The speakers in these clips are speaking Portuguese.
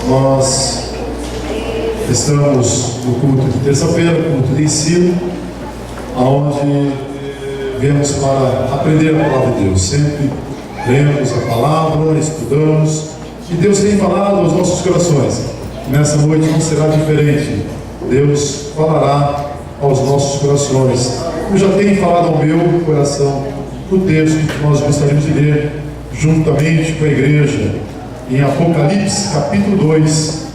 Nós estamos no culto de terça-feira, culto de ensino, onde viemos para aprender a palavra de Deus. Sempre lemos a palavra, estudamos, e Deus tem falado aos nossos corações. Nessa noite não será diferente. Deus falará aos nossos corações. Eu já tenho falado ao meu coração o texto que nós gostaríamos de ler juntamente com a igreja em Apocalipse capítulo 2,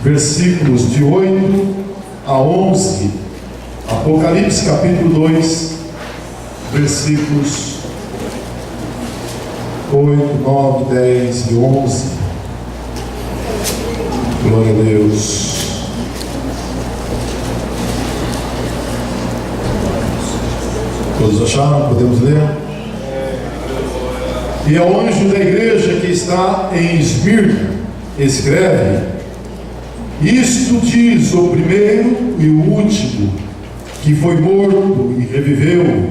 versículos de 8 a 11. Apocalipse capítulo 2, versículos 8, 9, 10 e 11. Glória a Deus. Todos acharam? Podemos ler? E ao anjo da igreja que está em Esmirna, escreve: isto diz o primeiro e o último, que foi morto e reviveu.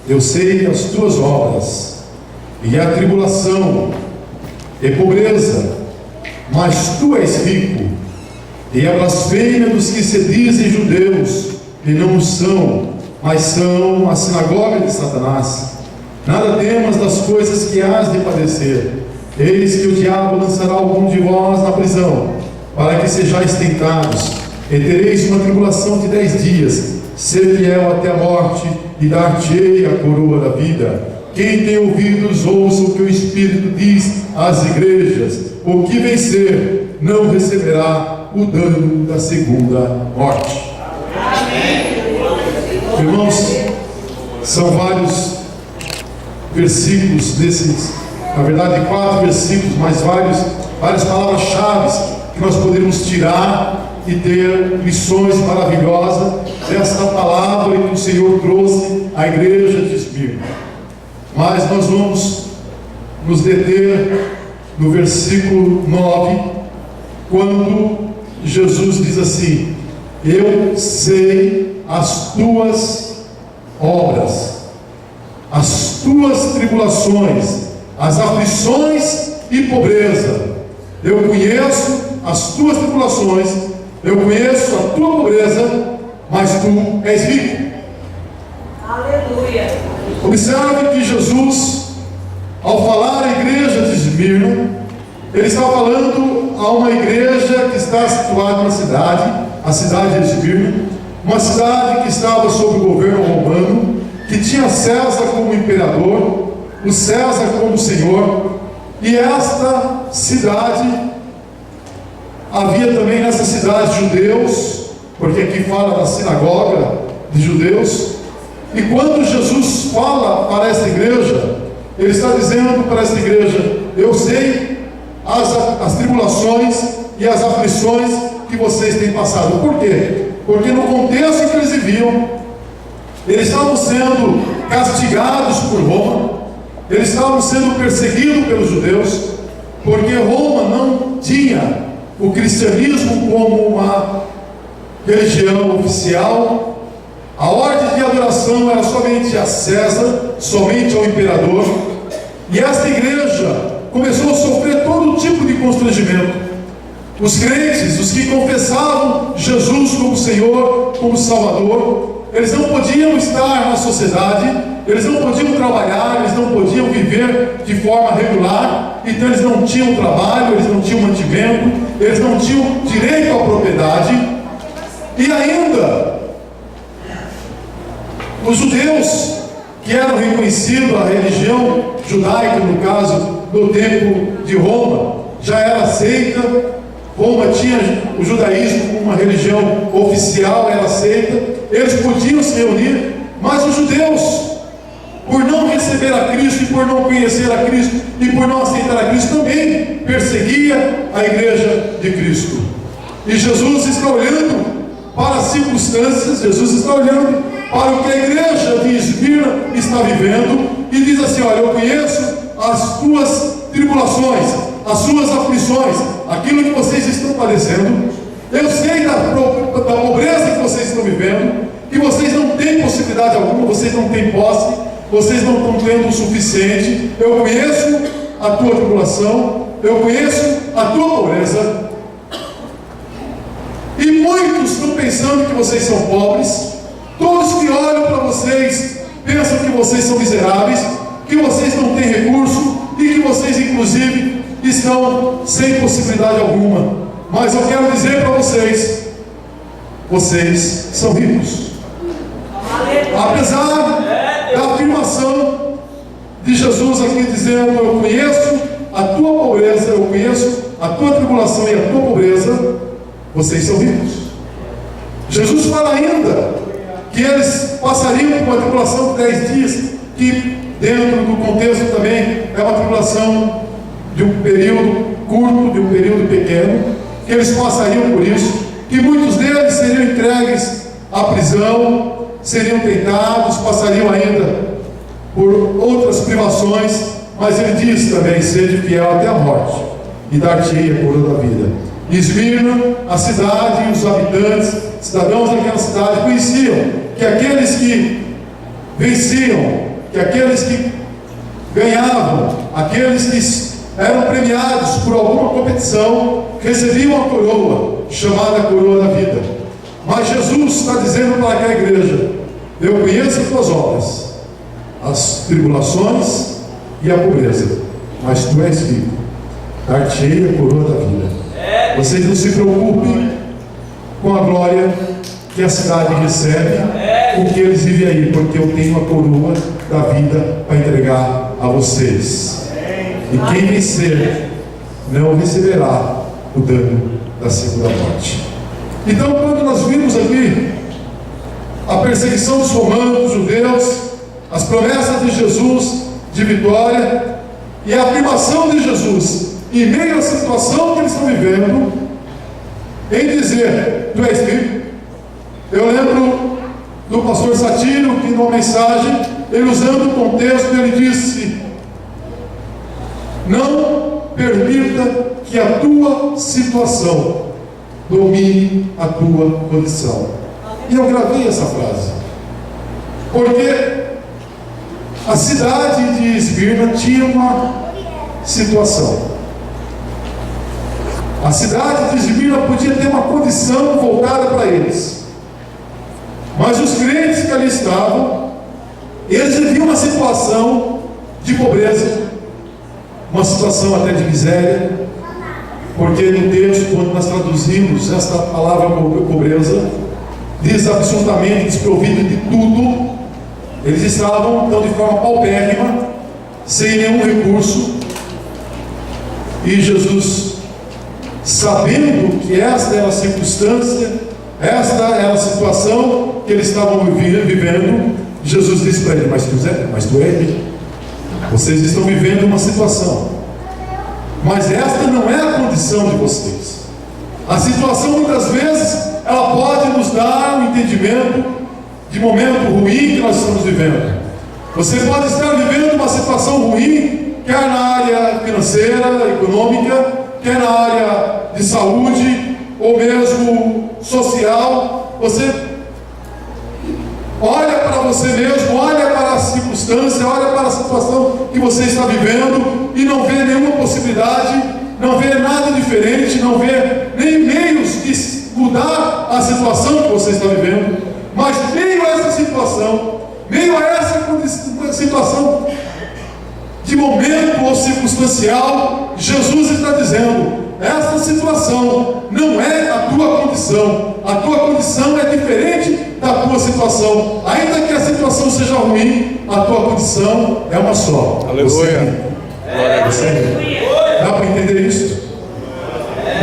Eu sei as tuas obras, e a tribulação, e pobreza, mas tu és rico, e a blasfêmia dos que se dizem judeus, e não o são, mas são a sinagoga de Satanás. Nada temas das coisas que hás de padecer. Eis que o diabo lançará algum de vós na prisão, para que sejais tentados, e tereis uma tribulação de 10 dias. Ser fiel até a morte, e dar-te-ei a coroa da vida. Quem tem ouvidos, ouça o que o Espírito diz às igrejas. O que vencer não receberá o dano da segunda morte. Amém. Irmãos, são vários versículos desses, na verdade 4 versículos, mas várias palavras-chave que nós poderíamos tirar e ter lições maravilhosas desta palavra que o Senhor trouxe à igreja de Esmirna. Mas nós vamos nos deter no versículo 9, quando Jesus diz assim: eu sei as tuas obras, as tuas tribulações, as aflições e pobreza. Eu conheço as tuas tribulações, eu conheço a tua pobreza, mas tu és rico. Aleluia. Observe que Jesus, ao falar à igreja de Esmirna, ele está falando a uma igreja que está situada na cidade, a cidade de Esmirna, uma cidade que estava sob o governo romano, que tinha César como imperador, o César como senhor, e esta cidade, havia também nessa cidade judeus, porque aqui fala da sinagoga de judeus. E quando Jesus fala para esta igreja, ele está dizendo para esta igreja: eu sei as tribulações e as aflições que vocês têm passado. Por quê? Porque no contexto em que eles viviam, eles estavam sendo castigados por Roma, eles estavam sendo perseguidos pelos judeus, porque Roma não tinha o cristianismo como uma religião oficial. A ordem de adoração era somente a César, somente ao imperador. E esta igreja começou a sofrer todo tipo de constrangimento. Os crentes, os que confessavam Jesus como Senhor, como Salvador, eles não podiam estar na sociedade, eles não podiam trabalhar, eles não podiam viver de forma regular. Então eles não tinham trabalho, eles não tinham mantimento, eles não tinham direito à propriedade. E ainda os judeus, que eram reconhecidos, a religião judaica, no caso, no tempo de Roma, já era aceita. Roma tinha o judaísmo como uma religião oficial, era aceita. Eles podiam se reunir, mas os judeus, por não receber a Cristo, e por não conhecer a Cristo, e por não aceitar a Cristo, também perseguia a igreja de Cristo. E Jesus está olhando para as circunstâncias, Jesus está olhando para o que a igreja de Esmirna está vivendo, e diz assim: olha, eu conheço as tuas tribulações, as suas aflições, aquilo que vocês estão padecendo. Eu sei da pobreza que vocês estão vivendo, que vocês não têm possibilidade alguma, vocês não têm posse, vocês não estão tendo o suficiente. Eu conheço a tua tribulação, eu conheço a tua pobreza, muitos estão pensando que vocês são pobres, todos que olham para vocês pensam que vocês são miseráveis, que vocês não têm recurso e que vocês, inclusive, estão sem possibilidade alguma. Mas eu quero dizer para vocês: vocês são ricos. Apesar da afirmação de Jesus aqui dizendo: eu conheço a tua pobreza, eu conheço a tua tribulação e a tua pobreza, vocês são ricos. Jesus fala ainda que eles passariam por uma tribulação de 10 dias, que dentro do contexto também é uma tribulação de um período curto, de um período pequeno, que eles passariam por isso, que muitos deles seriam entregues à prisão, seriam tentados, passariam ainda por outras privações, mas ele diz também: sede fiel até a morte, e dar-te-ei a coroa da vida. Esmirna, a cidade e os habitantes, cidadãos daquela cidade, conheciam que aqueles que venciam, que aqueles que ganhavam, aqueles que eram premiados por alguma competição, recebiam a coroa, chamada coroa da vida. Mas Jesus está dizendo para aquela igreja: eu conheço as tuas obras, as tribulações e a pobreza, mas tu és rico, dar-te-ei a coroa da vida. Vocês não se preocupem com a glória que a cidade recebe, porque eles vivem aí, porque eu tenho a coroa da vida para entregar a vocês. E quem vencer não receberá o dano da segunda morte. Então, quando nós vimos aqui a perseguição dos romanos, dos judeus, as promessas de Jesus de vitória e a afirmação de Jesus em meio à situação que eles estão vivendo, em dizer: tu és rico. Eu lembro do pastor Satiro, que numa mensagem, ele usando o contexto, ele disse: não permita que a tua situação domine a tua condição. E eu gravei essa frase, porque a cidade de Esmirna tinha uma situação. A cidade de Esmirna podia ter uma condição voltada para eles, mas os crentes que ali estavam, eles viviam uma situação de pobreza, uma situação até de miséria, porque no texto, quando nós traduzimos esta palavra pobreza, diz absolutamente desprovido de tudo. Eles estavam então de forma paupérrima, sem nenhum recurso, e Jesus, sabendo que esta era a circunstância, esta era a situação que eles estavam vivendo, Jesus disse para ele: mas tu és rico. Vocês estão vivendo uma situação, mas esta não é a condição de vocês. A situação, muitas vezes, ela pode nos dar um entendimento de momento ruim que nós estamos vivendo. Você pode estar vivendo uma situação ruim, quer na área financeira, econômica, quer na área de saúde, ou mesmo social. Você olha para você mesmo, olha para a circunstância, olha para a situação que você está vivendo e não vê nenhuma possibilidade, não vê nada diferente, não vê nem meios de mudar a situação que você está vivendo. Mas meio a essa situação, meio a essa situação de momento ou circunstancial, Jesus está dizendo: essa situação não é a tua condição. A tua condição é diferente da tua situação. Ainda que a situação seja ruim, a tua condição é uma só. Aleluia. Você é rico. Dá para entender isso?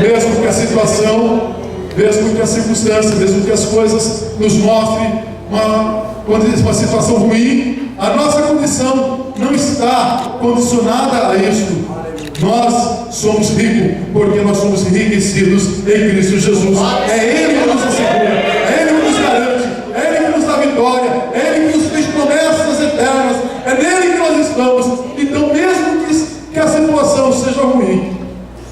Mesmo que a situação, mesmo que a circunstância, mesmo que as coisas nos mostrem uma situação ruim, a nossa condição não está condicionada a isso. Nós somos ricos porque nós somos enriquecidos em Cristo Jesus. É Ele que nos assegura, é Ele que nos garante, é Ele que nos dá vitória, é Ele que nos fez promessas eternas, é nele que nós estamos. Então, mesmo que a situação seja ruim,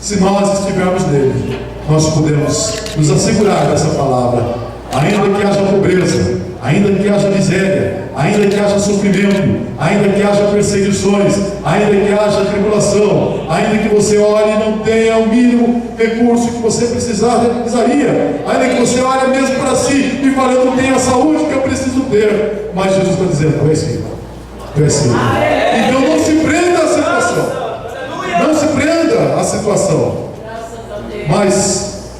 se nós estivermos nele, nós podemos nos assegurar dessa palavra. Ainda que haja pobreza, ainda que haja miséria, ainda que haja sofrimento, ainda que haja perseguições, ainda que haja tribulação, ainda que você ore e não tenha o mínimo recurso que você precisaria, ainda que você olhe mesmo para si e fale, eu não tenho a saúde que eu preciso ter, mas Jesus está dizendo, tu és filho, tu és filho. Então não se prenda à situação, não se prenda à situação, mas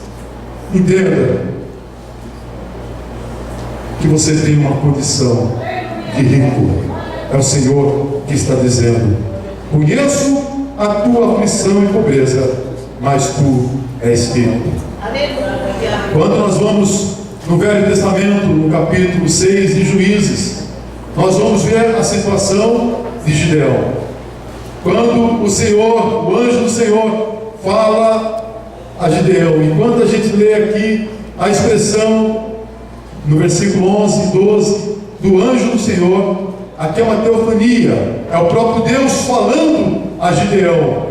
entenda que você tem uma condição de rico. É o Senhor que está dizendo, conheço a tua aflição e pobreza, mas tu és rico. Quando nós vamos no Velho Testamento, no capítulo 6 de Juízes, nós vamos ver a situação de Gideão. Quando o Senhor, o anjo do Senhor, fala a Gideão, e quando a gente lê aqui a expressão no versículo 11 e 12 do anjo do Senhor, aqui é uma teofania, é o próprio Deus falando a Gideão,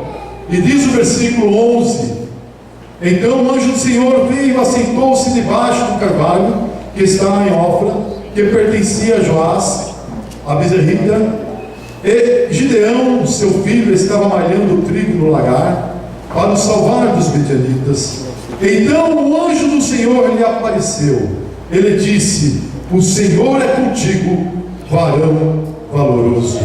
e diz o versículo 11: então o anjo do Senhor veio e assentou-se debaixo do carvalho que está em Ofra, que pertencia a Joás, a bezerrita, e Gideão, seu filho, estava malhando o trigo no lagar para o salvar dos midianitas. Então o anjo do Senhor lhe apareceu. Ele disse, o Senhor é contigo, varão valoroso.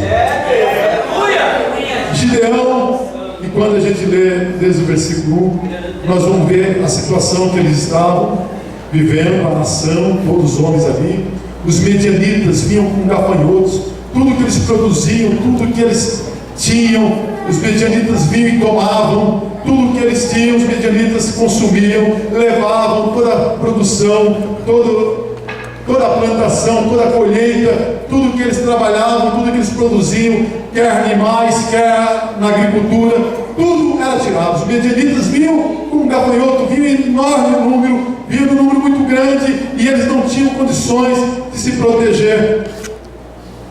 Gideão, e quando a gente lê desde o versículo 1, nós vamos ver a situação que eles estavam vivendo, a nação, todos os homens ali. Os medianitas vinham com gafanhotos, tudo que eles produziam, tudo que eles tinham, os medianitas vinham e tomavam, tudo que eles tinham, os medianitas consumiam, levavam toda a produção, toda a plantação, toda a colheita, tudo que eles trabalhavam, tudo que eles produziam, quer animais, quer na agricultura, tudo era tirado. Os medianitas vinham com um gafanhoto, vinham em enorme número, vinham um número muito grande, e eles não tinham condições de se proteger,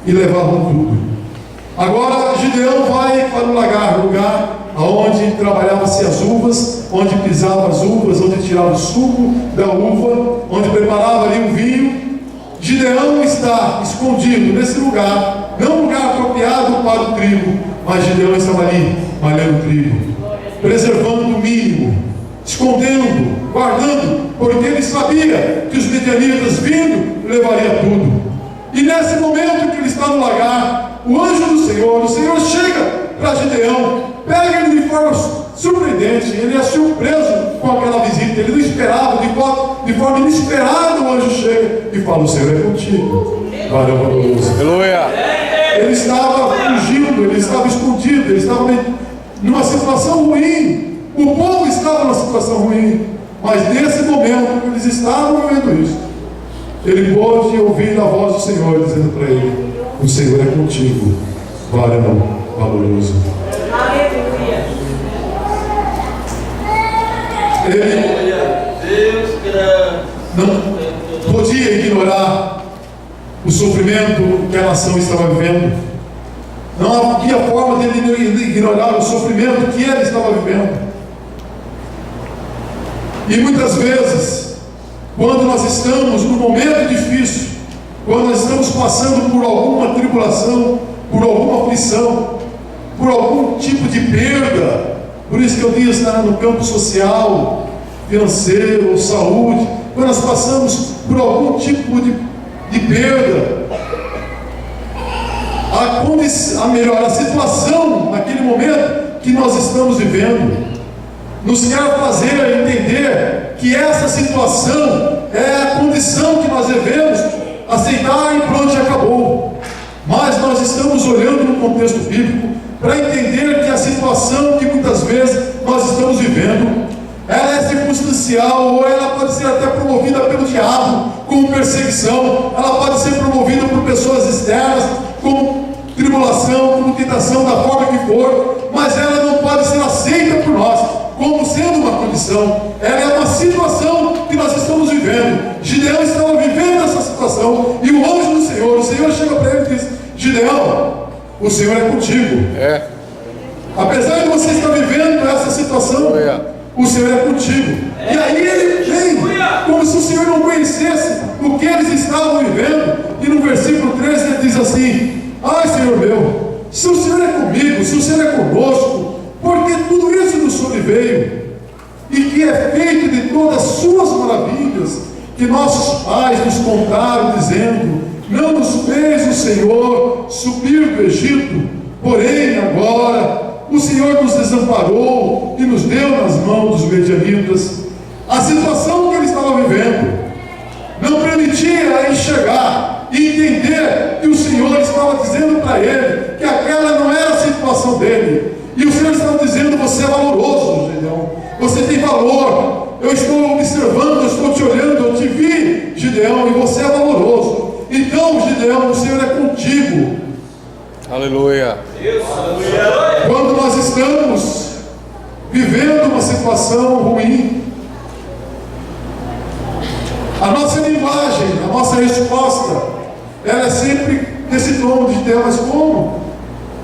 e levavam tudo. Agora Gideão vai para o lugar onde trabalhava-se as uvas, onde pisava as uvas, onde tirava o suco da uva, onde preparava ali o vinho. Gideão está escondido nesse lugar, não um lugar apropriado para o trigo, mas Gideão estava ali, malhando o trigo, preservando o mínimo, escondendo, guardando, porque ele sabia que os midianitas vindo levaria tudo. E nesse momento que ele está no lagar, o anjo do Senhor, o Senhor chega para Gideão, pega ele de forma surpreendente, ele é surpreso com aquela visita, ele não esperava, de forma inesperada o anjo chega e fala, o Senhor é contigo, varão valoroso. Aleluia! Ele estava fugindo, ele estava escondido, ele estava numa situação ruim, o povo estava numa situação ruim, mas nesse momento que eles estavam vivendo isso, ele pôde ouvir a voz do Senhor dizendo para ele, o Senhor é contigo, varão valoroso. Ele não podia ignorar o sofrimento que a nação estava vivendo. Não havia forma dele ignorar o sofrimento que ele estava vivendo. E muitas vezes, quando nós estamos num momento difícil, quando nós estamos passando por alguma tribulação, por alguma aflição, por algum tipo de perda, por isso que eu disse, no campo social, financeiro, ou saúde, quando nós passamos por algum tipo de perda, a situação naquele momento que nós estamos vivendo, nos quer fazer entender que essa situação é a condição que nós devemos aceitar e pronto, acabou. Mas nós estamos olhando no contexto bíblico para entender que a situação que muitas vezes nós estamos vivendo, ela é circunstancial, ou ela pode ser até promovida pelo diabo como perseguição, ela pode ser promovida por pessoas externas como tribulação, como tentação, da forma que for, mas ela não pode ser aceita por nós como sendo uma condição. Ela é uma situação que nós estamos vivendo. Gideão estava vivendo essa situação, e o anjo do Senhor, o Senhor chega para ele e diz, Gideão, o Senhor é contigo. Apesar de você estar vivendo essa situação, o Senhor é contigo. E aí ele vem, como se o Senhor não conhecesse o que eles estavam vivendo, e e no versículo 13 ele diz assim: ai, Senhor meu, se o Senhor é comigo, se o Senhor é conosco, porque tudo isso nos sobreveio, e que é feito de todas as suas maravilhas, que nossos pais nos contaram, dizendo: não nos fez o Senhor subir do Egito, porém agora o Senhor nos desamparou e nos deu nas mãos dos medianitas. A situação que ele estava vivendo não permitia enxergar e entender que o Senhor estava dizendo para ele que aquela não era a situação dele. E o Senhor estava dizendo: você é valoroso, Gideão, você tem valor, eu estou observando, eu estou te olhando, eu te vi, Gideão, e você é valoroso. Então, Gideão, o Senhor é contigo. Aleluia. Quando nós estamos vivendo uma situação ruim, a nossa linguagem, a nossa resposta, ela é sempre nesse tom de ter: mas como?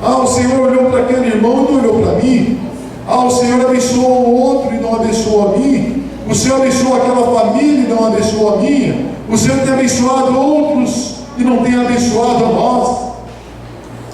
Ah, o Senhor olhou para aquele irmão e não olhou para mim. Ah, o Senhor abençoou o outro e não abençoou a mim. O Senhor abençoou aquela família e não abençoou a minha. O Senhor tem abençoado outros e não tem abençoado a nós.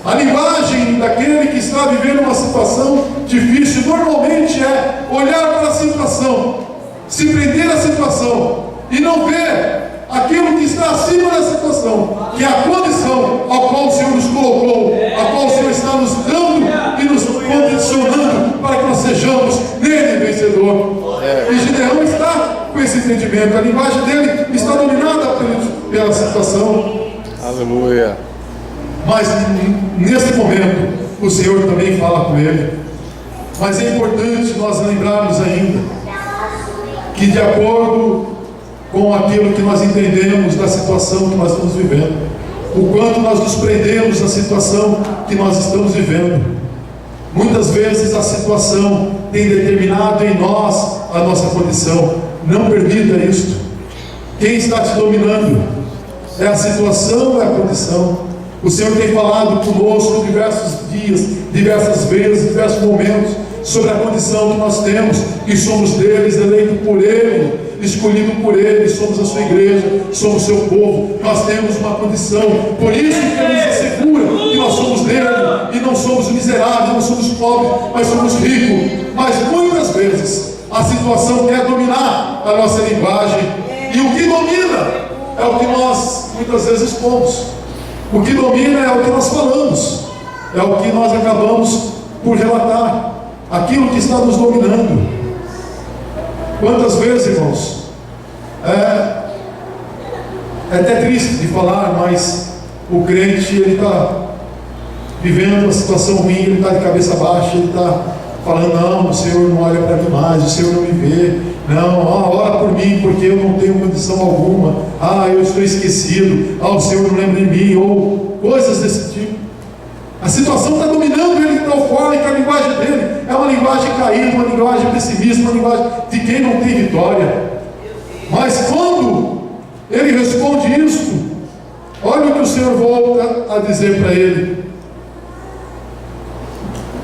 A linguagem daquele que está vivendo uma situação difícil normalmente é olhar para a situação, se prender à situação e não ver aquilo que está acima da situação, que é a condição ao qual o Senhor nos colocou, a qual o Senhor está nos dando e nos condicionando para que nós sejamos nele vencedor. E Gideão está com esse entendimento. A linguagem dele está dominada pela situação. Aleluia. Mas nesse momento o Senhor também fala com ele. Mas é importante nós lembrarmos ainda que, de acordo com aquilo que nós entendemos da situação que nós estamos vivendo, o quanto nós nos prendemos na situação que nós estamos vivendo, muitas vezes a situação tem determinado em nós a nossa condição. Não permita isto. Quem está te dominando é a situação ou é a condição? O Senhor tem falado conosco diversos dias, diversas vezes, diversos momentos, sobre a condição que nós temos, que somos deles, eleitos por Ele, escolhidos por Ele, somos a sua igreja, somos seu povo. Nós temos uma condição, por isso que Ele nos assegura que nós somos dele, e não somos miseráveis, não somos pobres, mas somos ricos. Mas muitas vezes a situação quer dominar a nossa linguagem, e o que domina é o que nós muitas vezes expomos. O que domina é o que nós falamos, é o que nós acabamos por relatar, aquilo que está nos dominando. Quantas vezes, irmãos, é até triste de falar, mas o crente, ele está vivendo uma situação ruim, ele está de cabeça baixa, ele está falando: não, o Senhor não olha para mim mais, o Senhor não me vê, não, ora por mim, porque eu não tenho condição alguma, eu estou esquecido, o Senhor não lembra de mim, ou coisas desse tipo. A situação está dominando ele de tal forma que a linguagem dele é uma linguagem caída, uma linguagem pessimista, uma linguagem de quem não tem vitória. Mas quando ele responde isso, olha o que o Senhor volta a dizer para ele.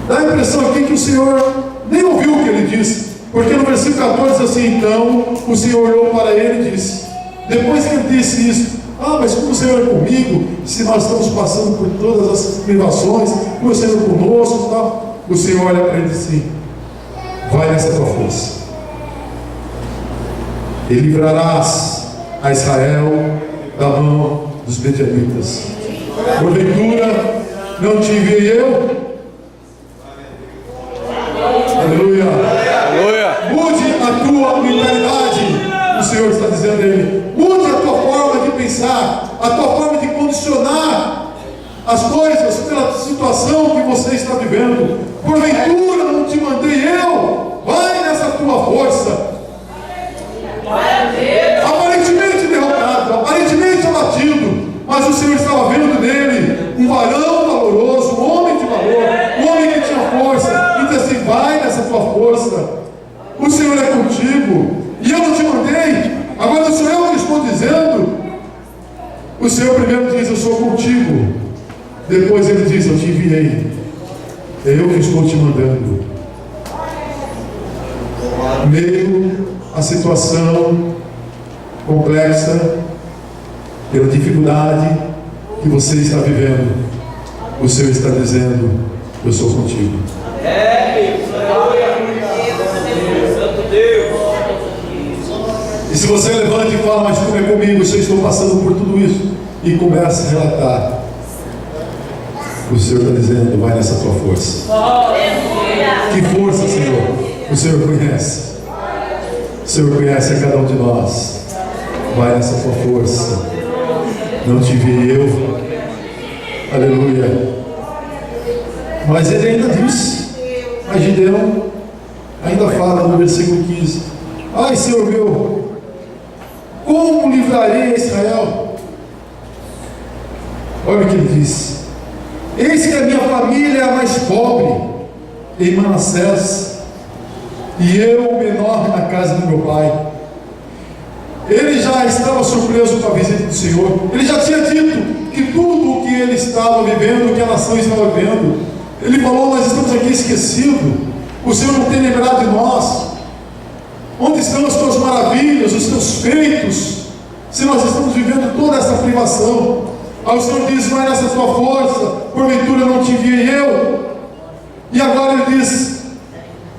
Dá a impressão aqui que o Senhor nem ouviu o que ele disse, porque no versículo 14 diz assim: então o Senhor olhou para ele e disse, depois que ele disse isso: mas como o Senhor é comigo, se nós estamos passando por todas as privações, como o Senhor é conosco, tal. O Senhor olha para ele e diz assim: vai nessa tua força, e livrarás a Israel da mão dos medianitas. Porventura não te enviei eu? Aleluia. Aleluia. Mude a tua mentalidade. O Senhor está dizendo a ele: mude a tua forma de pensar, a tua forma de condicionar as coisas pela situação que você está vivendo. Porventura não te mandei eu? Vai nessa tua força. Aparentemente derrotado, aparentemente abatido, mas o Senhor estava vendo nele um varão valoroso, um homem de valor, um homem que tinha força. E disse assim: vai nessa tua força, o Senhor é contigo, e eu não te mandei, agora sou eu que estou dizendo. O Senhor primeiro diz: eu sou contigo, depois ele diz: eu te enviei, é eu que estou te mandando. Meio a situação complexa, pela dificuldade, que você está vivendo, o Senhor está dizendo: eu sou contigo. E se você levanta e fala: mas como é comigo, eu estou passando por tudo isso, e começa a relatar, o Senhor está dizendo: vai nessa tua força. Que força, Senhor? O Senhor conhece. O Senhor conhece a cada um de nós. Vai nessa tua força. Não te vi eu. Aleluia. Mas ele ainda diz, mas Gideão ainda fala no versículo 15: ai, Senhor meu, como livrarei a Israel? Olha o que ele diz: eis que a minha família é a mais pobre em Manassés, e eu o menor na casa do meu pai. Ele já estava surpreso com a visita do Senhor. Ele já tinha dito que tudo o que ele estava vivendo, o que a nação estava vivendo, ele falou: nós estamos aqui esquecidos, o Senhor não tem lembrado de nós. Onde estão as tuas maravilhas, os teus feitos, se nós estamos vivendo toda essa privação? Aí o Senhor diz: vai nessa tua força, porventura não te enviei eu? E agora ele diz: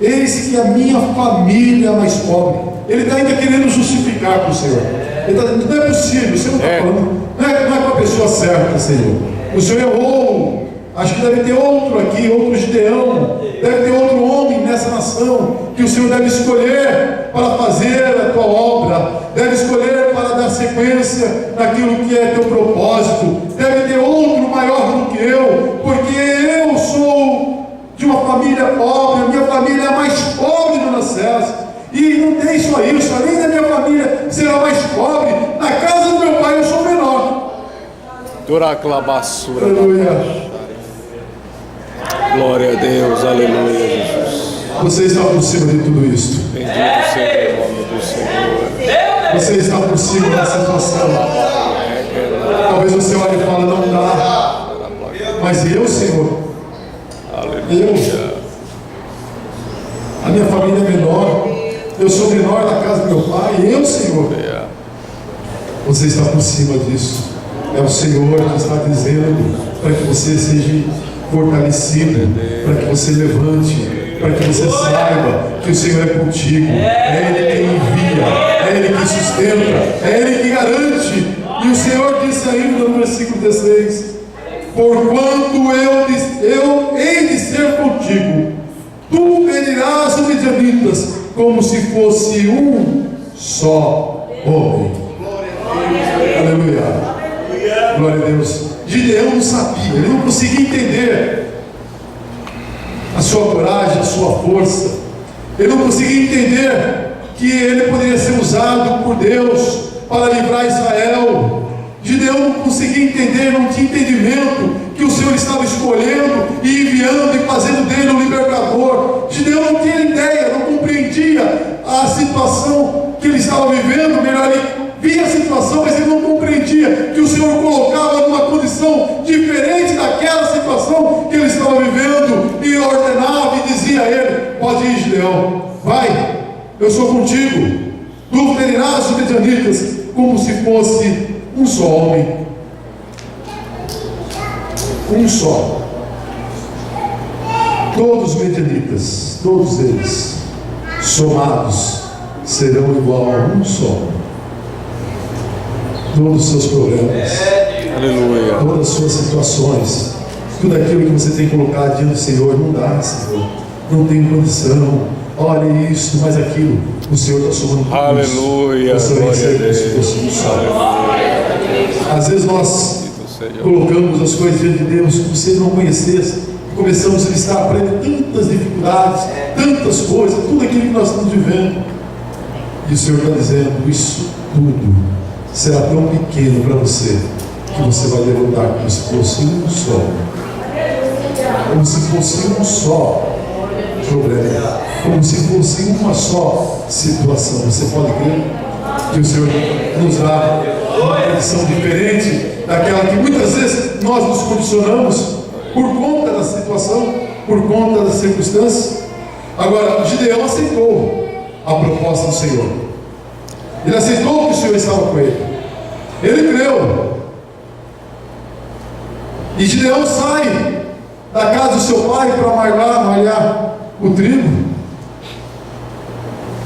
eis que a minha família é a mais pobre. Ele está ainda querendo justificar para o Senhor. Ele está dizendo: não é possível, o Senhor não está falando, não é para a pessoa certa, Senhor. O Senhor errou. Acho que deve ter outro aqui, outro Gideão, deve ter outro homem nessa nação, que o Senhor deve escolher para fazer a tua obra, deve escolher para dar sequência naquilo que é teu propósito. Deve ter outro maior do que eu, porque eu sou de uma família pobre, a minha família é a mais pobre do Manassés. E não tem só isso, além da minha família ser a mais pobre, na casa do meu pai eu sou o menor. Duraclabassura. Aleluia. Glória a Deus, aleluia, Jesus. Você está por cima de tudo isso. Bendito seja o nome do Senhor. Você está por cima da situação. Talvez você olhe e fale: não dá. Mas eu, Senhor, Aleluia. a minha família é menor, eu sou menor na casa do meu pai, eu, Senhor. Você está por cima disso. É o Senhor que está dizendo para que você seja fortalecido, para que você levante, para que você saiba que o Senhor é contigo. É Ele quem envia, é Ele que sustenta, é Ele que garante. E o Senhor disse ainda no versículo 16: porquanto eu hei de ser contigo, tu ferirás os midianitas como se fosse um só homem. Aleluia. Glória a Deus. Gideão não sabia, ele não conseguia entender a sua coragem, a sua força. Ele não conseguia entender que ele poderia ser usado por Deus para livrar Israel. Gideão não conseguia entender, não tinha entendimento que o Senhor estava escolhendo e enviando e fazendo dele um libertador. Gideão não tinha ideia, não compreendia a situação que ele estava vivendo. Melhor, ele via a situação, mas ele não compreendia que o Senhor colocava numa condição diferente daquela situação que ele estava vivendo, e ordenava e dizia a ele: pode ir, Gideão, vai, eu sou contigo, tu ferirás os midianitas como se fosse um só homem. Um só. Todos os midianitas, todos eles somados serão igual a um só. Todos os seus problemas, Aleluia. todas as suas situações, tudo aquilo que você tem colocado diante do Senhor: não dá, Senhor, não tem condição, olha isso, mas aquilo, o Senhor está somando tudo. Aleluia. Você Glória a recebe Deus. como se fosse um só. Às vezes nós colocamos as coisas diante de Deus como se Ele não conhecesse, e começamos a listar para Ele tantas dificuldades, tantas coisas, tudo aquilo que nós estamos vivendo, e o Senhor está dizendo: isso tudo será tão pequeno para você, que você vai levantar como se fosse um só, como se fosse um só problema, como se fosse uma só situação. Você pode crer que o Senhor nos dá uma condição diferente daquela que muitas vezes nós nos condicionamos por conta da situação, por conta das circunstâncias? Agora, Gideão aceitou a proposta do Senhor. Ele aceitou que o Senhor estava com ele. Ele creu. E Gideão sai da casa do seu pai para malhar o trigo.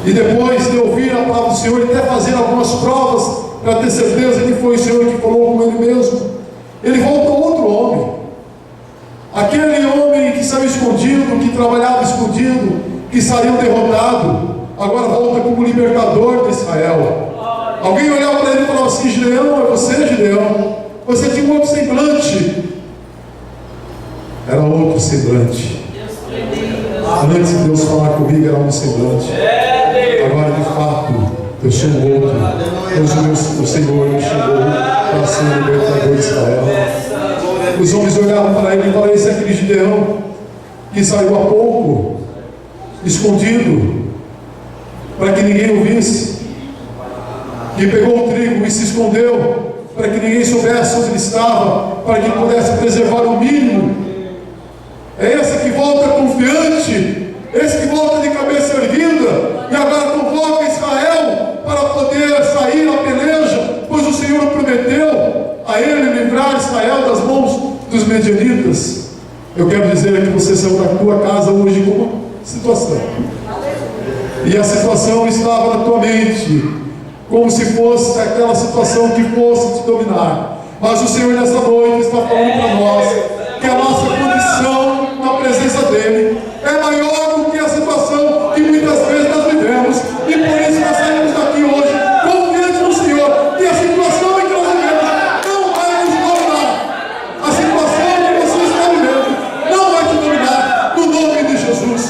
E depois de ouvir a palavra do Senhor e até fazer algumas provas para ter certeza que foi o Senhor que falou com ele mesmo, ele volta a outro homem. Aquele homem que saiu escondido, que trabalhava escondido, que saiu derrotado, agora volta como libertador de Israel. Alguém olhava para ele e falava assim: Gideão, é você, Gideão? Você tinha um outro semblante. Era outro semblante. Antes de Deus falar comigo, era um semblante. Agora, de fato, eu sou outro. O Senhor me chamou para ser o libertador de Israel. Os homens olhavam para ele e falavam: esse é aquele Gideão que saiu há pouco, escondido, para que ninguém o visse, que pegou o trigo e se escondeu, para que ninguém soubesse onde ele estava, para que pudesse preservar o mínimo. É esse que volta confiante, esse que volta de cabeça erguida, e agora convoca Israel para poder sair à peleja, pois o Senhor prometeu a ele livrar Israel das mãos dos medianitas. Eu quero dizer que você saiu da tua casa hoje com uma situação, e a situação estava na tua mente, como se fosse aquela situação que fosse te dominar. Mas o Senhor nessa noite está falando para nós que a nossa condição na presença dEle é maior do que a situação que muitas vezes nós vivemos, e por isso nós saímos daqui hoje confiantes no Senhor, que a situação em que nós vivemos não vai nos dominar. A situação que você está vivendo não vai te dominar, no nome de Jesus.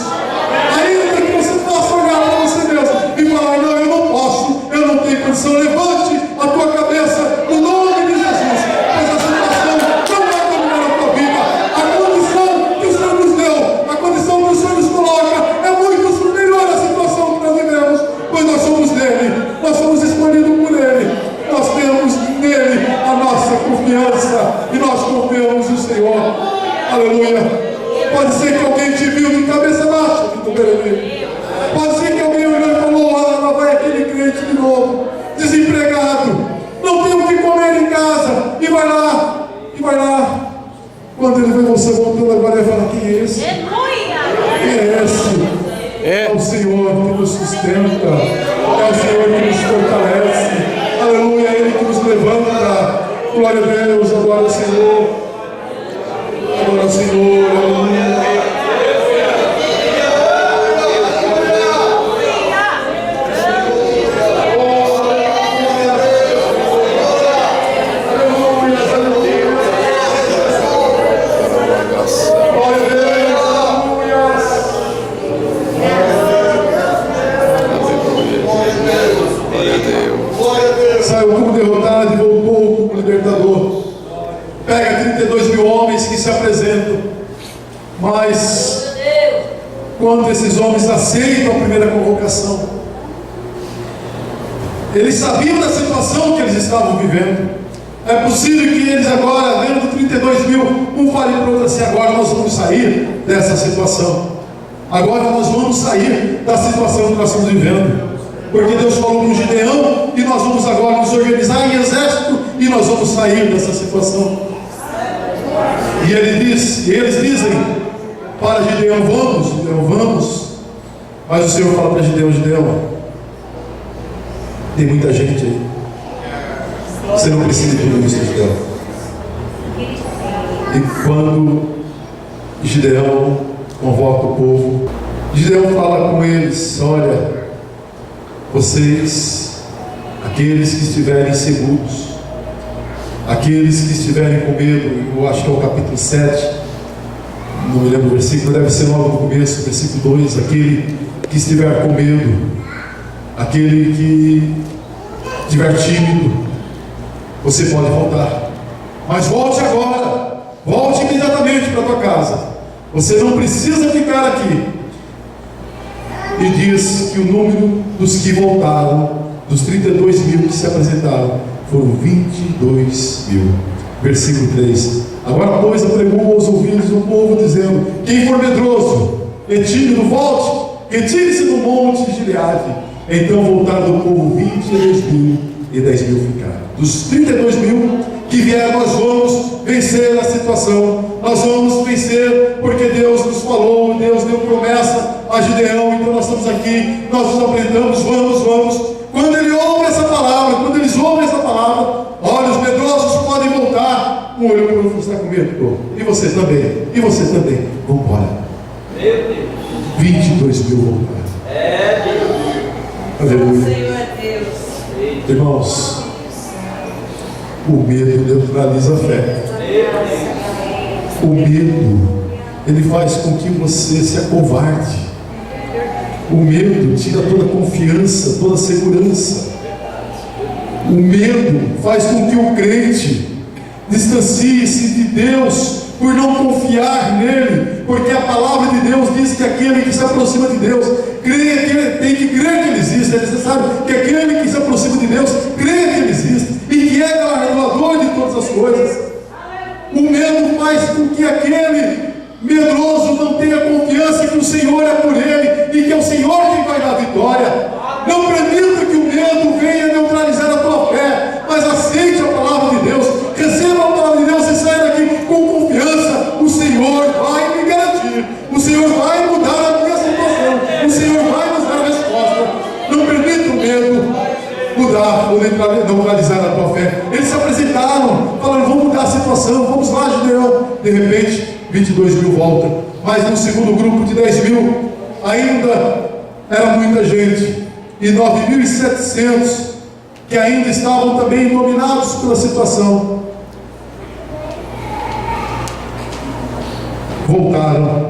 Ainda que você possa olhar para você mesmo e falar: não, eu não posso, eu não tenho condição, levante a tua cabeça no nome de Jesus, pois a situação não vai dominar a tua vida. A condição que o Senhor nos deu, a condição que o Senhor nos coloca, é muito superior à situação que nós vivemos, pois nós somos dele, nós somos escolhidos por ele, nós temos nele a nossa confiança, e nós confiamos no Senhor. Aleluia. Pode ser que alguém te viu de cabeça baixa, pode ser que alguém olhou e falou: lá vai aquele crente de novo, desempregado, não tem o que comer em casa, e vai lá. Quando ele vê você voltando agora, ele fala: quem é esse? Quem é esse? É o Senhor que nos sustenta, é o Senhor que nos fortalece. Aleluia, é Ele que nos levanta. Glória a Deus, adora o Senhor. Adora o Senhor, aleluia. Saiu como derrotado e voltou como libertador. Pega 32 mil homens que se apresentam, mas quando esses homens aceitam a primeira convocação, eles sabiam da situação que eles estavam vivendo. É possível que eles agora, vendo 32 mil, um fale para o outro assim: agora nós vamos sair dessa situação, agora nós vamos sair da situação que nós estamos vivendo, porque Deus falou com Gideão, e nós vamos agora nos organizar em exército, e nós vamos sair dessa situação. E eles dizem para Gideão: vamos. Mas o Senhor fala para Gideão: tem muita gente aí, você não precisa de isso, Gideão. E quando Gideão convoca o povo, Gideão fala com eles: olha, vocês, aqueles que estiverem seguros, aqueles que estiverem com medo, eu acho que é o capítulo 7, não me lembro o versículo, deve ser logo no começo, versículo 2, aquele que estiver com medo, aquele que estiver tímido, você pode voltar, mas volte agora, volte imediatamente para a tua casa, você não precisa ficar aqui. E diz que o número dos que voltaram, dos 32 mil que se apresentaram, foram 22 mil. Versículo 3: agora, pois, apregou aos ouvidos do povo, dizendo: quem for medroso e tímido, volte, retire-se do monte de Gileade. Então voltaram do povo 22 mil, e 10 mil ficaram. Dos 32 mil que vier, nós vamos vencer a situação. Nós vamos vencer porque Deus nos falou, Deus deu promessa a Gideão. Então nós estamos aqui, nós nos apresentamos, vamos. Quando ele ouve essa palavra, quando eles ouvem essa palavra, olha, os medrosos podem voltar. Um olhou para o outro, você está com medo? E você também, vamos embora. 22 mil voltaram. Aleluia. Irmãos, o medo neutraliza a fé. O medo, ele faz com que você se acovarde. O medo tira toda a confiança, toda a segurança. O medo faz com que o crente distancie-se de Deus por não confiar nele, porque a palavra de Deus diz que aquele que se aproxima de Deus tem que crer que ele existe. Você sabe que aquele que se aproxima de Deus crê que ele existe e que é galardoador de todas as coisas. O medo faz com que aquele medroso não tenha confiança que o Senhor é por ele e que é o Senhor quem vai dar a vitória. Não permita que o medo venha neutralizar a tua fé, mas aceite a palavra de Deus, receba a palavra de Deus e saia daqui com confiança. O Senhor vai me garantir, o Senhor vai mudar a minha situação, o Senhor vai nos dar a resposta. Não permita o medo mudar ou neutralizar a tua fé. Eles se apresentaram, falaram: vamos mudar a situação, vamos lá, Gideão. De repente, 22 mil voltam, mas no segundo grupo de 10 mil ainda era muita gente, e 9.700 que ainda estavam também dominados pela situação voltaram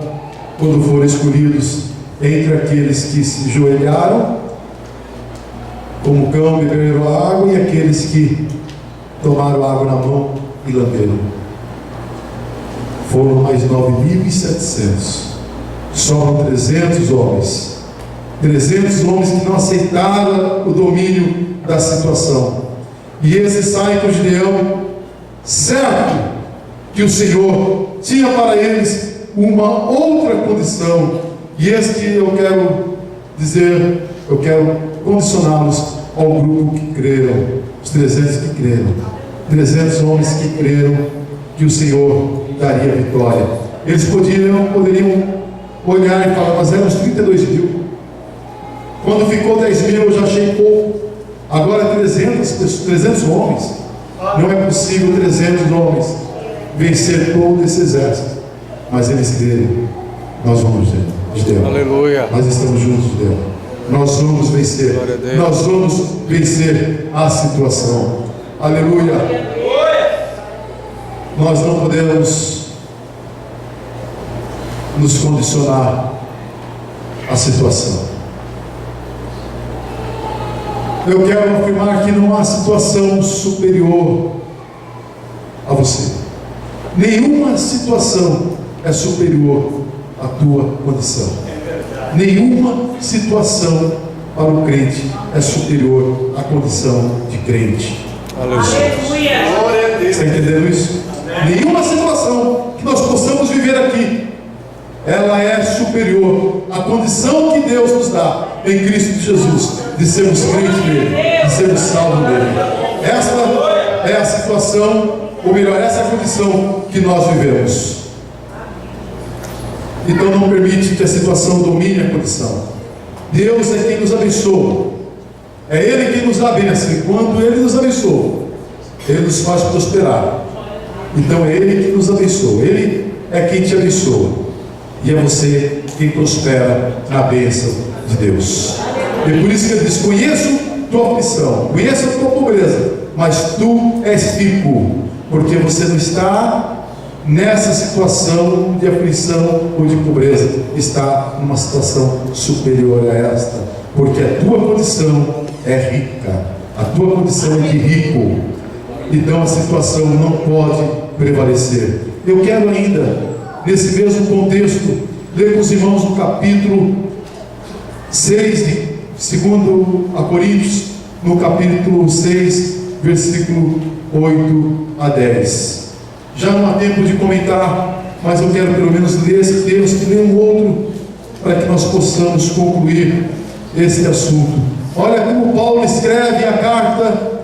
quando foram escolhidos entre aqueles que se ajoelharam como cão, beberam água, e aqueles que tomaram água na mão e lamberam. Foram mais 9.700. Sobram 300 homens. 300 homens que não aceitaram o domínio da situação. E esses saem com Gideão, certo que o Senhor tinha para eles uma outra condição. E esse que eu quero dizer, eu quero condicioná-los ao grupo que creram, os 300 que creram, 300 homens que creram que o Senhor daria vitória. Eles poderiam olhar e falar: mas eram os 32 mil. Quando ficou 10 mil eu já achei pouco. Agora 300 homens. Não é possível 300 homens vencer todo esse exército. Mas eles creram: nós vamos, Gideão. Aleluia. Nós estamos juntos, Gideão. Nós vamos vencer. Nós vamos vencer a situação. Aleluia. Nós não podemos nos condicionar à situação. Eu quero afirmar que não há situação superior a você. Nenhuma situação é superior à tua condição. Nenhuma situação para o crente é superior à condição de crente. Aleluia. Está entendendo isso? Nenhuma situação que nós possamos viver aqui, ela é superior à condição que Deus nos dá em Cristo Jesus, de sermos crentes nele, de sermos salvos nele. Esta é a situação, ou melhor, essa é a condição que nós vivemos. Então não permite que a situação domine a condição. Deus é quem nos abençoa, é Ele quem nos dá a bênção, e quando Ele nos abençoa, Ele nos faz prosperar. Então é Ele que nos abençoa, Ele é quem te abençoa, e é você quem prospera na bênção de Deus. E por isso que Ele diz: conheço tua aflição, conheço a tua pobreza, mas tu és rico, porque você não está nessa situação de aflição ou de pobreza, está numa situação superior a esta, porque a tua condição é rica, a tua condição é de rico. Então a situação não pode prevalecer. Eu quero ainda, nesse mesmo contexto, ler com os irmãos no capítulo 6 de 2 Coríntios, no capítulo 6, versículo 8 a 10. Já não há tempo de comentar, mas eu quero pelo menos ler esse texto e ler um outro, para que nós possamos concluir esse assunto. Olha como Paulo escreve a carta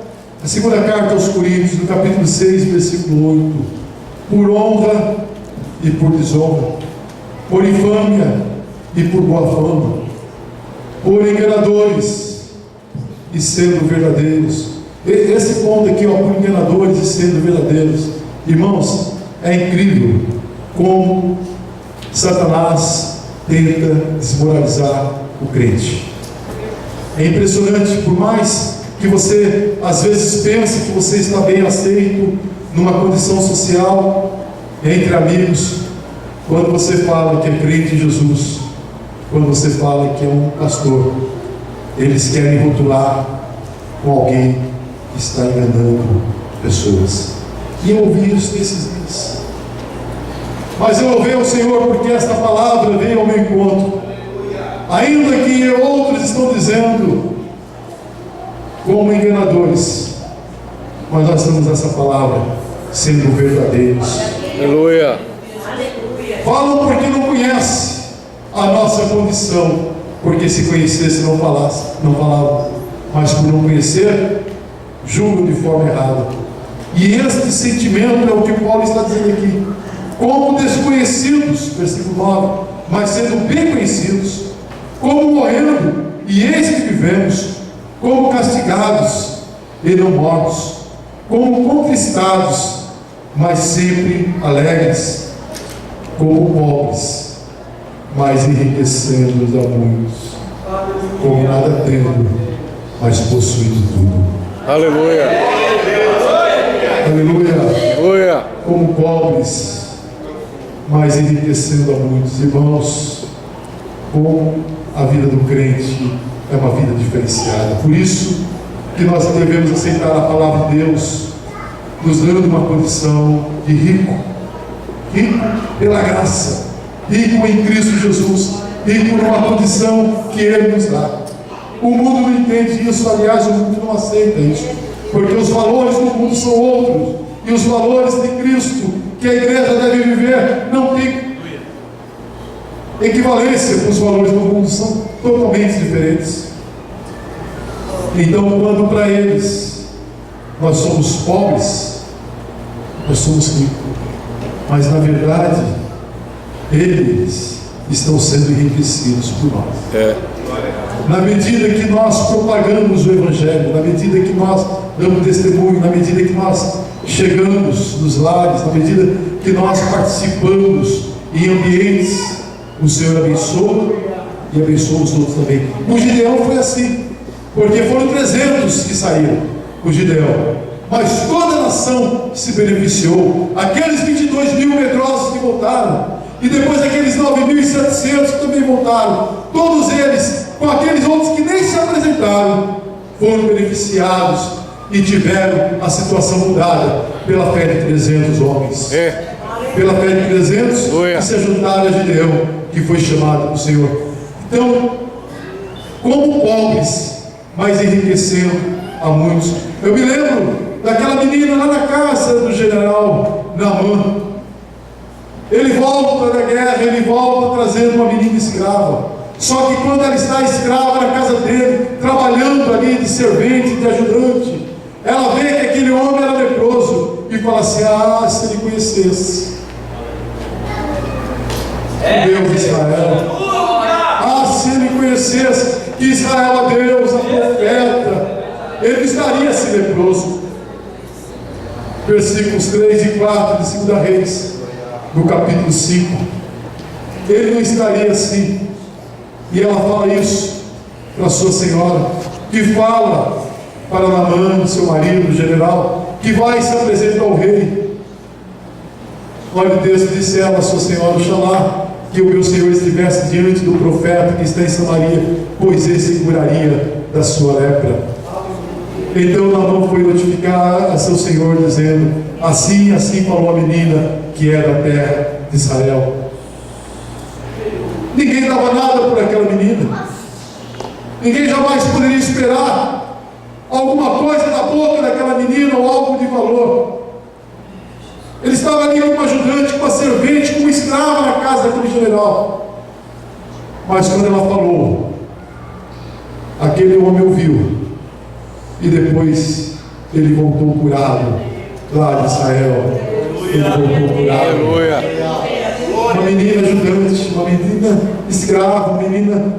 A segunda carta aos Coríntios, no capítulo 6, versículo 8: por honra e por desonra, por infâmia e por boa fama, por enganadores e sendo verdadeiros. Esse ponto aqui, ó, por enganadores e sendo verdadeiros. Irmãos, é incrível como Satanás tenta desmoralizar o crente. É impressionante, por mais que você às vezes pense que você está bem aceito numa condição social, entre amigos, quando você fala que é crente em Jesus, quando você fala que é um pastor, eles querem rotular com alguém que está enganando pessoas. E eu ouvi isso nesses dias. Mas eu louvei ao Senhor porque esta palavra veio ao meu encontro. Ainda que outros estão dizendo como enganadores, mas nós temos essa palavra sendo verdadeiros. Aleluia. Falam porque não conhecem a nossa condição, porque se conhecesse não falavam, mas por não conhecer, julgam de forma errada. E este sentimento é o que Paulo está dizendo aqui. Como desconhecidos, versículo 9, mas sendo bem conhecidos, como morrendo, e eis que vivemos, como castigados e não mortos, como contristados, mas sempre alegres, como pobres, mas enriquecendo a muitos, como nada tendo, mas possuindo tudo. Aleluia. Aleluia. Aleluia. Como pobres, mas enriquecendo a muitos. Irmãos, como a vida do crente é uma vida diferenciada. Por isso que nós devemos aceitar a palavra de Deus, nos dando uma condição de rico pela graça, rico em Cristo Jesus, rico numa condição que Ele nos dá. O mundo não entende isso, aliás, o mundo não aceita isso, porque os valores do mundo são outros, e os valores de Cristo que a igreja deve viver não tem equivalência com os valores do mundo, são totalmente diferentes. Então, quando para eles nós somos pobres, nós somos ricos, mas na verdade eles estão sendo enriquecidos por nós. Na medida que nós propagamos o Evangelho, na medida que nós damos testemunho, na medida que nós chegamos nos lares, na medida que nós participamos em ambientes, o Senhor abençoa e abençoa os outros também. O Gideão foi assim, porque foram 300 que saíram, o Gideão, mas toda a nação se beneficiou. Aqueles 22 mil medrosos que voltaram, e depois aqueles 9.700 que também voltaram, todos eles, com aqueles outros que nem se apresentaram, foram beneficiados e tiveram a situação mudada pela fé de 300 homens. Pela fé de 300 que se juntaram a Gideão, que foi chamado do Senhor. Então, como pobres, mas enriquecendo a muitos. Eu me lembro daquela menina lá na casa do general Naamã. Ele volta da guerra, ele volta trazendo uma menina escrava. Só que quando ela está escrava na casa dele, trabalhando ali de servente, de ajudante, ela vê que aquele homem era leproso e fala assim: ah, se ele conhecesse o Deus de Israel, ah, se ele conhecesse que Israel é Deus, a profeta, ele estaria assim leproso. Versículos 3 e 4 de 2 Reis, no capítulo 5, ele não estaria assim. E ela fala isso para sua senhora, que fala para Naamã, seu marido, o general, que vai se apresentar ao rei. Olha o texto, disse ela, sua senhora, oxalá que o meu senhor estivesse diante do profeta que está em Samaria, pois esse curaria da sua lepra. Então Naamã foi notificar a seu senhor, dizendo: assim falou a menina que é da terra de Israel. Ninguém dava nada por aquela menina. Ninguém jamais poderia esperar alguma coisa da boca daquela menina ou algo de valor. Ele estava ali como ajudante, como servente, como escravo na casa daquele general. Mas quando ela falou, aquele homem ouviu, e depois ele voltou curado lá de Israel. Ele voltou curado. Aleluia. Uma menina ajudante, uma menina escrava, uma menina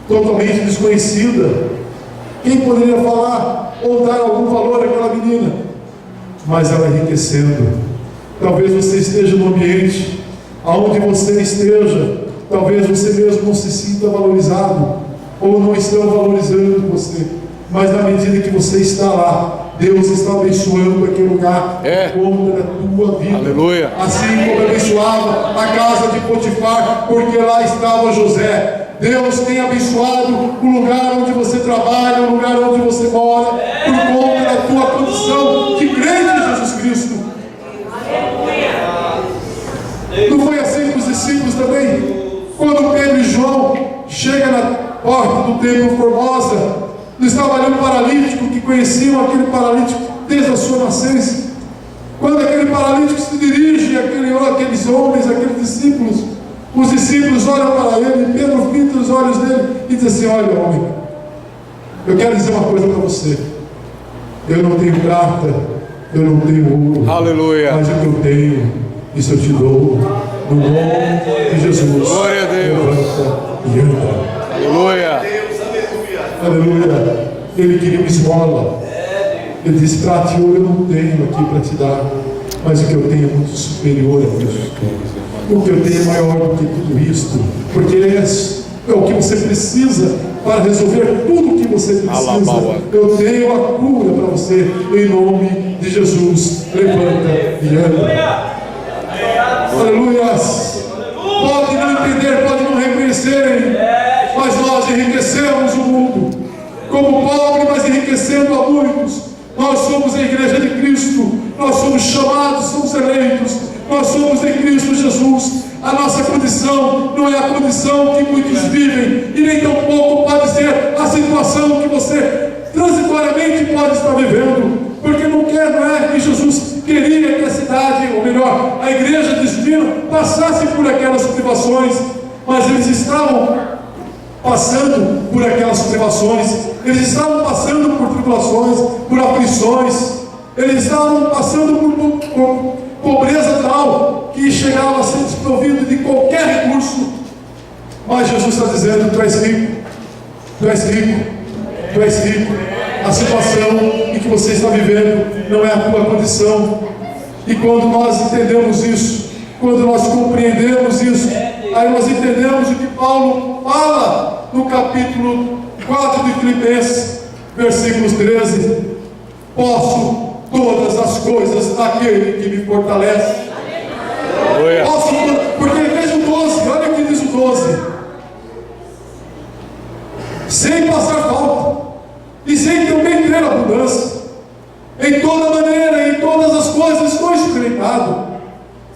totalmente desconhecida. Quem poderia falar ou dar algum valor àquela menina? Mas ela enriquecendo. Talvez você esteja no ambiente, aonde você esteja, talvez você mesmo não se sinta valorizado, ou não estão valorizando você, mas na medida que você está lá, Deus está abençoando aquele lugar contra a tua vida. Aleluia. Assim como abençoava a casa de Potifar, porque lá estava José. Deus tem abençoado o lugar onde você trabalha, o lugar onde você mora, por conta da tua condição de crente em Jesus Cristo. Não foi assim com os discípulos também? Quando Pedro e João chegam na porta do templo Formosa, não estava ali um paralítico que conheciam aquele paralítico desde a sua nascença. Quando aquele paralítico se dirige àqueles homens, àqueles discípulos, os discípulos olham para ele, Pedro fita os olhos dele e diz assim: olha, homem, eu quero dizer uma coisa para você. Eu não tenho prata, eu não tenho ouro. Aleluia. Mas o que eu tenho, isso eu te dou, no nome de Jesus. Glória a Deus. Levanta e anda. Aleluia. Aleluia. Ele queria uma esmola. Ele disse: prata e ouro eu não tenho aqui para te dar, mas o que eu tenho é muito superior a isso. O que eu tenho é maior do que tudo isto, porque é o que você precisa para resolver tudo o que você precisa. Eu tenho a cura para você, em nome de Jesus. Levanta e anda. Aleluia. Pode não entender, pode não reconhecerem, mas nós enriquecemos o mundo como pobre, mas enriquecendo a muitos. Nós somos a igreja de Cristo, nós somos chamados, somos eleitos, nós somos em Cristo Jesus. A nossa condição não é a condição que muitos vivem, e nem tampouco pode ser a situação que você transitoriamente pode estar vivendo, porque não é que Jesus queria que a cidade, ou melhor, a igreja divina passasse por aquelas privações, mas eles estavam passando por aquelas privações, eles estavam passando por tribulações, por aflições, eles estavam passando por pobreza tal que chegava a ser desprovido de qualquer recurso. Mas Jesus está dizendo: tu és rico, tu és rico, tu és rico. A situação em que você está vivendo não é a tua condição. E quando nós entendemos isso, quando nós compreendemos isso, aí nós entendemos o que Paulo fala no capítulo 4 de Filipenses, versículos 13: posso todas as coisas naquele que me fortalece. Posso, porque veja o 12, olha o que diz o 12: sem passar falta e sem também ter abundância, em toda maneira, em todas as coisas estou experimentado,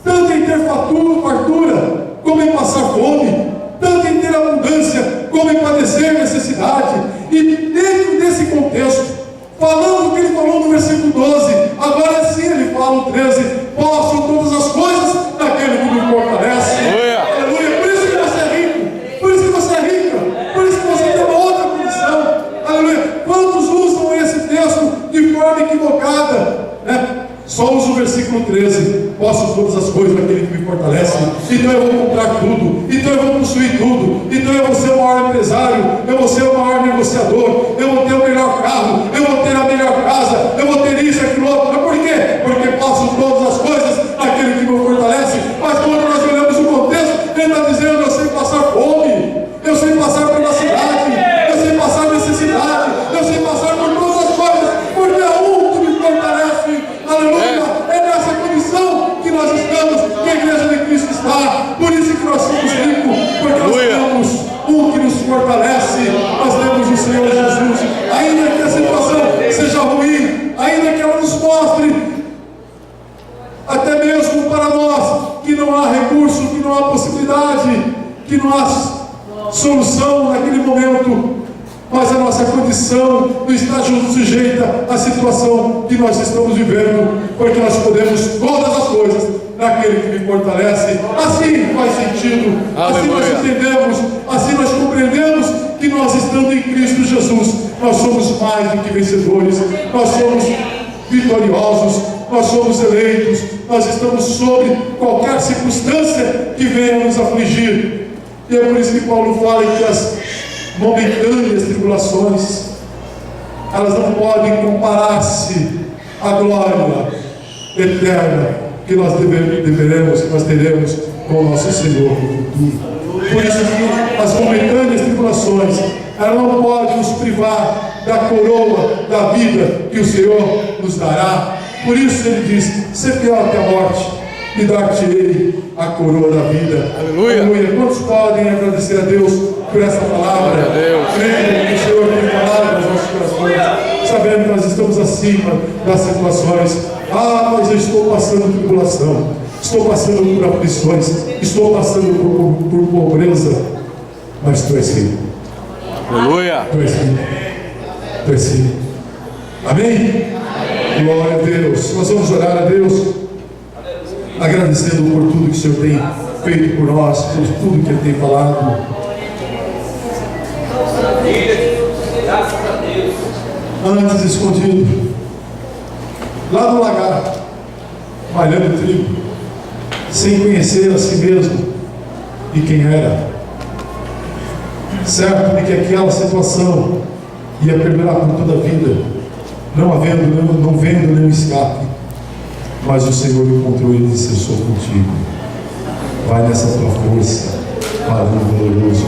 tanto em ter fartura, como em passar fome, tanto em ter abundância, como em padecer necessidade. E dentro desse contexto, falando o que ele falou no versículo 12, agora sim ele fala no 13: posso todas as coisas naquele que me fortalece. Aleluia. Por isso que você é rico, por isso que você é rica, por isso que você tem uma outra condição. Aleluia. Quantos usam esse texto de forma equivocada, né? Só usa o versículo 13: posso todas as coisas naquele que me fortalece. Então eu vou comprar tudo, então eu vou possuir tudo, então eu vou ser o maior empresário, eu vou ser o maior negociador, eu vou ter o melhor carro, eu vou ter a melhor casa, eu vou ter isso, aquilo, outro. Mas por quê? Porque posso todas as coisas naquele que me fortalece. Mas quando nós olhamos o contexto, ele está dizendo: eu sei passar fome, eu sei passar privacidade, eu sei passar necessidade, eu sei passar por todas as coisas, porque é um que me fortalece. Aleluia. É nessa condição que nós estamos, que a igreja de Cristo está. Por isso que nós somos ricos, porque nós temos um que nos fortalece. Nós temos o Senhor Jesus. Ainda que a situação seja ruim, ainda que ela nos mostre, até mesmo para nós, que não há recurso, que não há possibilidade, que não há solução naquele momento, mas a nossa condição não está sujeita à situação que nós estamos vivendo, porque nós podemos todas as coisas naquele que me fortalece. Assim faz sentido, assim nós entendemos, assim nós compreendemos que nós estando em Cristo Jesus, nós somos mais do que vencedores, nós somos vitoriosos, nós somos eleitos, nós estamos sobre qualquer circunstância que venha nos afligir. E é por isso que Paulo fala que as momentâneas tribulações, elas não podem comparar-se à glória eterna que nós deveremos, que nós teremos com o nosso Senhor. Por isso que as momentâneas tribulações, elas não podem nos privar da coroa da vida que o Senhor nos dará. Por isso ele diz: ser fiel até a morte, e dar-te-ei a coroa da vida. Aleluia. Aleluia. Quantos podem agradecer a Deus por essa palavra? Crendo que o Senhor tem falado aos nossos corações, sabendo que nós estamos acima das situações. Mas eu estou passando tribulação, estou passando por aflições, estou passando por pobreza, mas tu és rico. Aleluia. Tu és rico. Tu és rico. Amém? Glória a Deus. Nós vamos orar a Deus, agradecendo por tudo que o Senhor tem feito por nós, por tudo que Ele tem falado. Graças a Deus. Antes escondido, lá no lagar, malhando trigo, sem conhecer a si mesmo e quem era, certo de que aquela situação ia perdurar por toda a vida, não vendo nenhum escape, mas o Senhor encontrou e disse: eu sou contigo, vai nessa tua força, varão valoroso,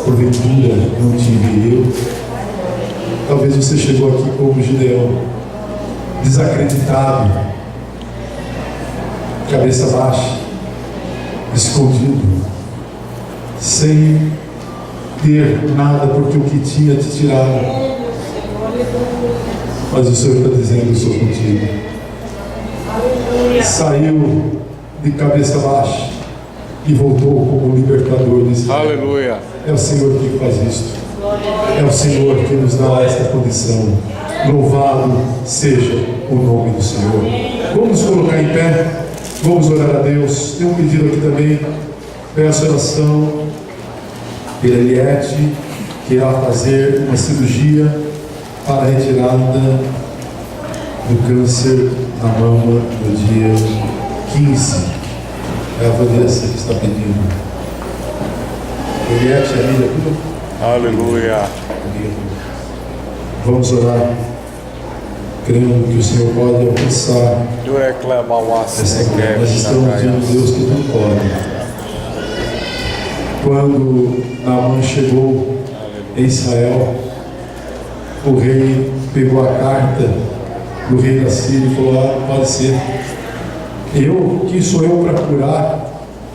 porventura não te enviei eu? Talvez você chegou aqui como Gideão, desacreditado, cabeça baixa, escondido, sem ter nada, porque o que tinha te tiraram. Mas o Senhor está dizendo: eu sou contigo. Saiu de cabeça baixa e voltou como libertador de Israel. Aleluia. É o Senhor que faz isso. É o Senhor que nos dá esta condição. Louvado seja o nome do Senhor. Vamos colocar em pé, vamos orar a Deus. Tem um pedido aqui também. Peço oração pela Eliette, que irá fazer uma cirurgia para a retirada do câncer na mama no dia 15. É a Vanessa que está pedindo. Eliette, a minha tudo? Aleluia. Vamos orar, crendo que o Senhor pode alcançar Tu reclama o essa glória. Nós estamos diante de Deus que tudo pode. Quando Naamã chegou em Israel, o rei pegou a carta do rei da Síria e falou: pode ser. Quem sou eu para curar?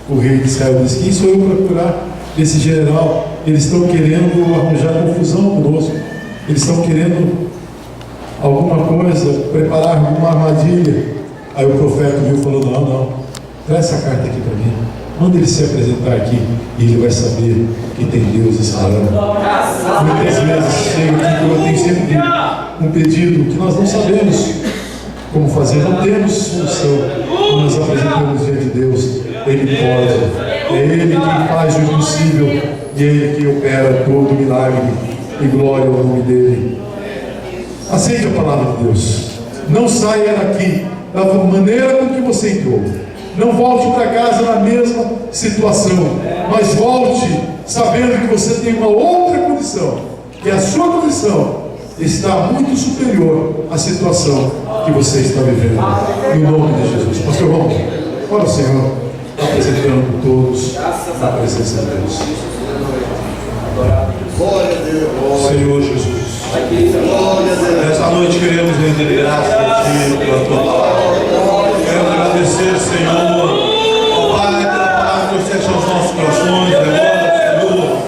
O rei de Israel disse: quem sou eu para curar esse general? Eles estão querendo arranjar confusão conosco, eles estão querendo alguma coisa, preparar alguma armadilha. Aí o profeta viu e falou: não, traz essa carta aqui para mim, manda ele se apresentar aqui e ele vai saber que tem Deus em Israel. Muitas vezes chega aqui, eu tenho sempre um pedido que nós não sabemos como fazer, não temos solução, nós apresentamos diante de Deus. Ele pode, é Ele quem faz o impossível e é Ele que opera todo o milagre, e glória ao nome dEle. Aceite a palavra de Deus, não saia daqui da maneira com que você entrou, não volte para casa na mesma situação, mas volte sabendo que você tem uma outra condição, que a sua condição está muito superior à situação que você está vivendo, em nome de Jesus. Pastor, vamos para o Senhor, apresentando todos na presença de Deus. Glória a Deus. Senhor Jesus, Nesta noite queremos render graças a Ti pela Tua palavra. Queremos agradecer, Senhor, ó Pai, pela palavra que trouxeste aos nossos corações. Agora, Senhor,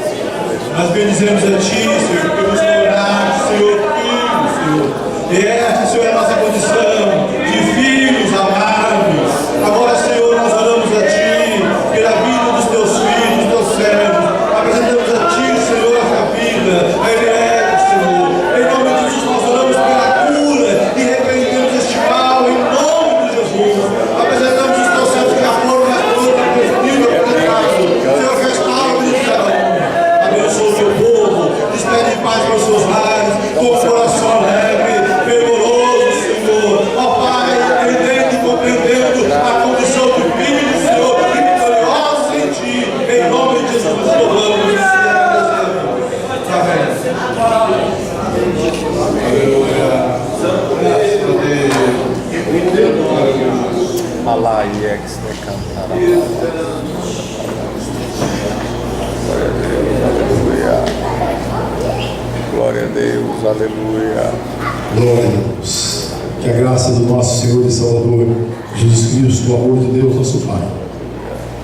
nós bendizemos a Ti, Senhor, queremos orar, Senhor, filhos, Senhor. E esta, Senhor, é a nossa condição de filhos amados. Agora, Senhor, nós oramos a Ti pela vida dos Teus filhos, dos Teus servos. Apresentamos a Ti, Senhor, a vida, a Eliette, Senhor. Em nome de Jesus, nós oramos pela cura e repreendemos este mal, em nome de Jesus. Apresentamos os Teus servos que já foram na cura, pelo apresentado. Senhor, restaura-nos cada um. Abençoa o Teu povo, Vai ex de cantar. Glória a Deus, aleluia. Glória a Deus. Que a graça do nosso Senhor e Salvador Jesus Cristo, o amor de Deus, nosso Pai,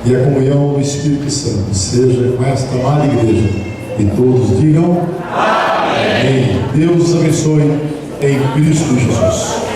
e a comunhão do Espírito Santo seja com esta amada igreja. E todos digam amém. Deus os abençoe em Cristo Jesus.